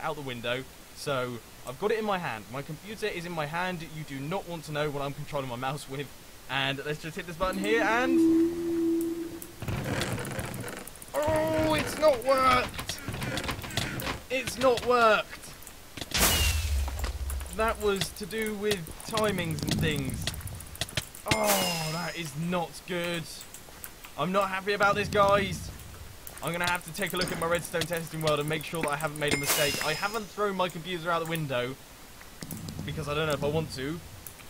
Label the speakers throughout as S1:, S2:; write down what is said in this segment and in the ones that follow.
S1: out the window. So I've got it in my hand. My computer is in my hand. You do not want to know what I'm controlling my mouse with. And let's just hit this button here and... Oh, it's not worked! It's not worked! That was to do with timings and things. Oh, that is not good. I'm not happy about this, guys. I'm going to have to take a look at my redstone testing world and make sure that I haven't made a mistake. I haven't thrown my computer out the window because I don't know if I want to.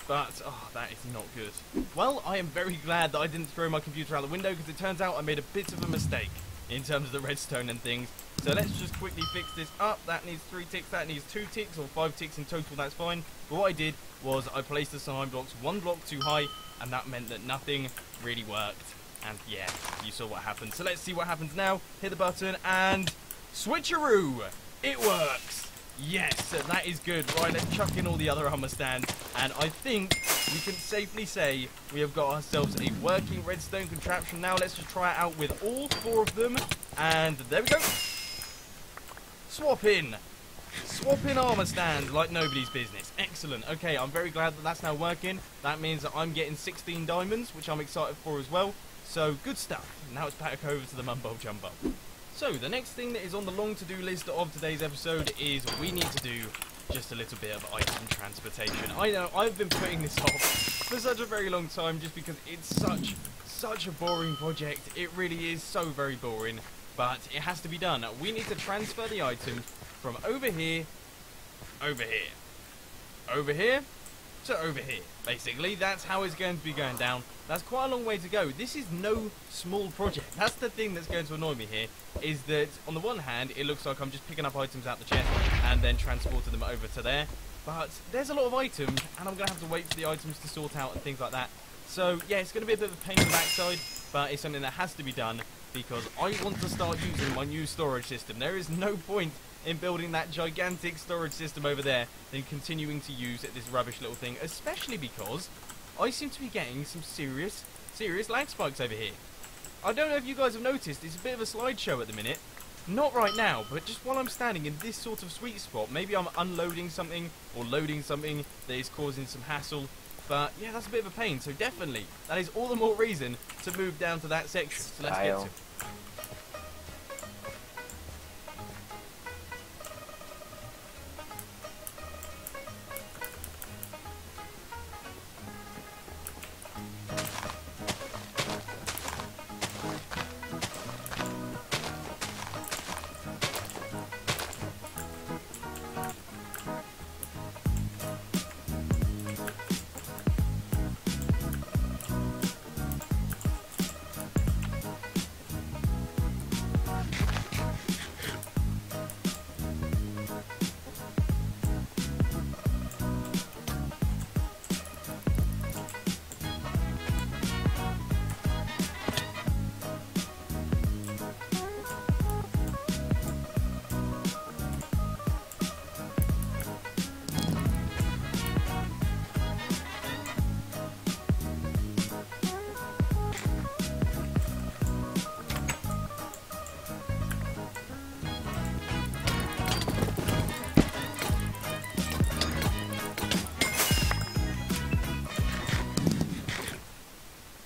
S1: But, oh, that is not good. Well, I am very glad that I didn't throw my computer out the window because it turns out I made a bit of a mistake in terms of the redstone and things. So let's just quickly fix this up. That needs 3 ticks, that needs 2 ticks, or 5 ticks in total, that's fine. But what I did was I placed the sign blocks 1 block too high, and that meant that nothing really worked. And yeah, you saw what happened. So let's see what happens now. Hit the button and switcheroo! It works! Yes, that is good. Right, let's chuck in all the other armor stands. And I think we can safely say we have got ourselves a working redstone contraption. Now let's just try it out with all 4 of them. And there we go. Swap in. Swap in armor stand like nobody's business. Excellent. Okay, I'm very glad that that's now working. That means that I'm getting 16 diamonds, which I'm excited for as well. So, good stuff. Now it's back over to the MumboJumbo. So, the next thing that is on the long to-do list of today's episode is we need to do just a little bit of item transportation. I know, I've been putting this off for such a very long time just because it's such a boring project. It really is so very boring, but it has to be done. We need to transfer the items from over here, over here, over here, to over here. Basically, that's how it's going to be going down. That's quite a long way to go. This is no small project. That's the thing that's going to annoy me here, is that on the one hand, it looks like I'm just picking up items out the chest and then transporting them over to there. But there's a lot of items, and I'm going to have to wait for the items to sort out and things like that. So, yeah, it's going to be a bit of a pain in the backside, but it's something that has to be done because I want to start using my new storage system. There is no point in building that gigantic storage system over there than continuing to use this rubbish little thing, especially because I seem to be getting some serious lag spikes over here. I don't know if you guys have noticed, it's a bit of a slideshow at the minute. Not right now, but just while I'm standing in this sort of sweet spot, maybe I'm unloading something or loading something that is causing some hassle. But yeah, that's a bit of a pain, so definitely, that is all the more reason to move down to that section. So let's get to it.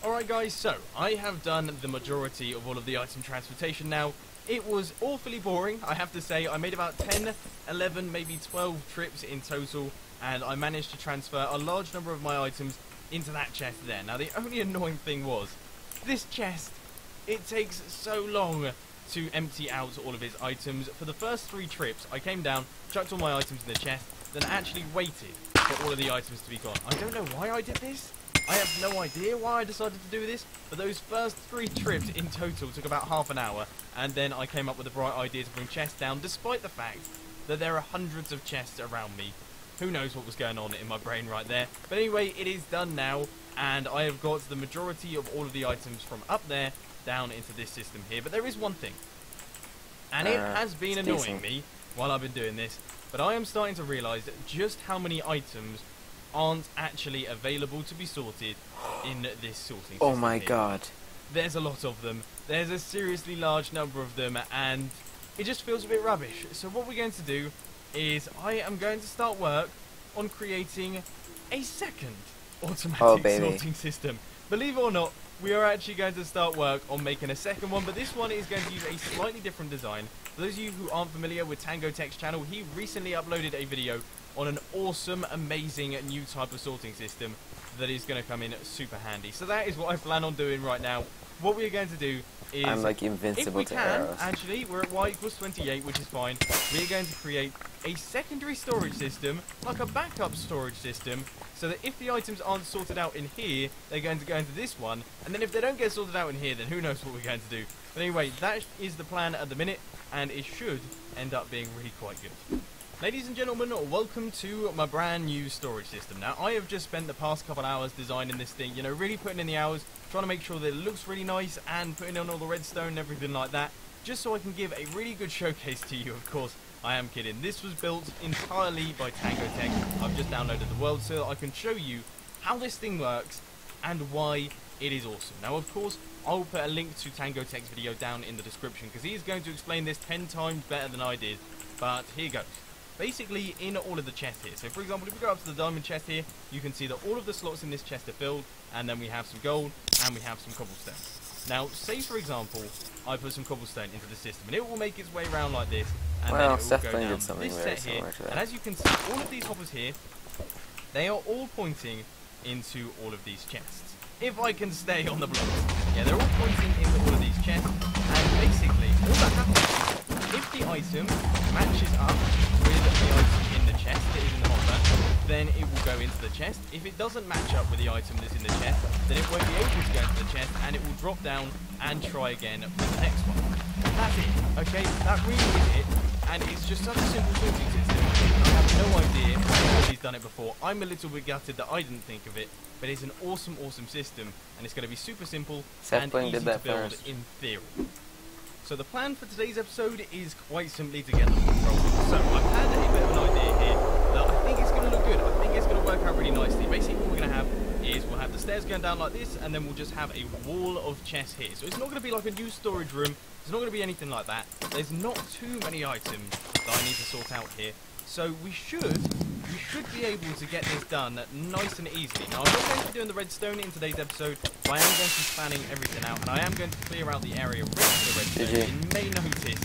S1: Alright guys, so I have done the majority of all of the item transportation now. It was awfully boring, I have to say. I made about 10, 11, maybe 12 trips in total, and I managed to transfer a large number of my items into that chest there. Now the only annoying thing was, this chest, it takes so long to empty out all of its items. For the first 3 trips, I came down, chucked all my items in the chest, then actually waited for all of the items to be gone. I don't know why I did this. I have no idea why I decided to do this, but those first 3 trips in total took about half an hour, and then I came up with the bright idea to bring chests down, despite the fact that there are hundreds of chests around me. Who knows what was going on in my brain right there. But anyway, it is done now, and I have got the majority of all of the items from up there down into this system here. But there is one thing, and it has been annoying me while I've been doing this, but I am starting to realise just how many items aren't actually available to be sorted in this sorting system.
S2: Oh my
S1: here.
S2: god.
S1: There's a lot of them. There's a seriously large number of them, and it just feels a bit rubbish. So what we're going to do is I am going to start work on creating a second automatic sorting system. Believe it or not, we are actually going to start work on making a second one, but this one is going to use a slightly different design. For those of you who aren't familiar with Tango Tech's channel, he recently uploaded a video on an awesome, amazing new type of sorting system that is going to come in super handy. So that is what I plan on doing right now. What we are going to do is,
S2: I'm like invincible
S1: if we
S2: to arrows.
S1: actually, we're at y equals 28, which is fine. We are going to create a secondary storage system, like a backup storage system, so that if the items aren't sorted out in here, they're going to go into this one, and then if they don't get sorted out in here, then who knows what we're going to do. But anyway, that is the plan at the minute, and it should end up being really quite good. Ladies and gentlemen, welcome to my brand new storage system. Now, I have just spent the past couple hours designing this thing, you know, really putting in the hours, trying to make sure that it looks really nice, and putting in all the redstone and everything like that, just so I can give a really good showcase to you. Of course, I am kidding. This was built entirely by Tango Tech. I've just downloaded the world so that I can show you how this thing works and why it is awesome. Now, of course, I'll put a link to Tango Tech's video down in the description, because he's going to explain this 10 times better than I did. But here goes. Basically, in all of the chests here, so for example, if we go up to the diamond chest here, you can see that all of the slots in this chest are filled, and then we have some gold, and we have some cobblestone. Now, say for example, I put some cobblestone into the system, and it will make its way around like this, and then it will go down this set here, and as you can see, all of these hoppers here, they are all pointing into all of these chests. If I can stay on the blocks. Yeah, they're all pointing into all of these chests, and basically, all that happens, if the item matches up with the item in the chest that is in the hopper, then it will go into the chest. If it doesn't match up with the item that's in the chest, then it won't be able to go into the chest, and it will drop down and try again with the next one. That's it, okay? That really is it, and it's just such a simple sorting system. I have no idea how he's done it before. I'm a little bit gutted that I didn't think of it, but it's an awesome, awesome system, and it's going to be super simple and easy to build in theory. So the plan for today's episode is quite simply to get the ball rolling. So I've had a bit of an idea here that I think it's going to look good. I think it's going to work out really nicely. Basically what we're going to have is we'll have the stairs going down like this, and then we'll just have a wall of chests here. So it's not going to be like a new storage room. It's not going to be anything like that. There's not too many items that I need to sort out here. So we should be able to get this done nice and easily. Now, I'm not going to be doing the redstone in today's episode, but I am going to be planning everything out, and I am going to clear out the area ready for the redstone. You may notice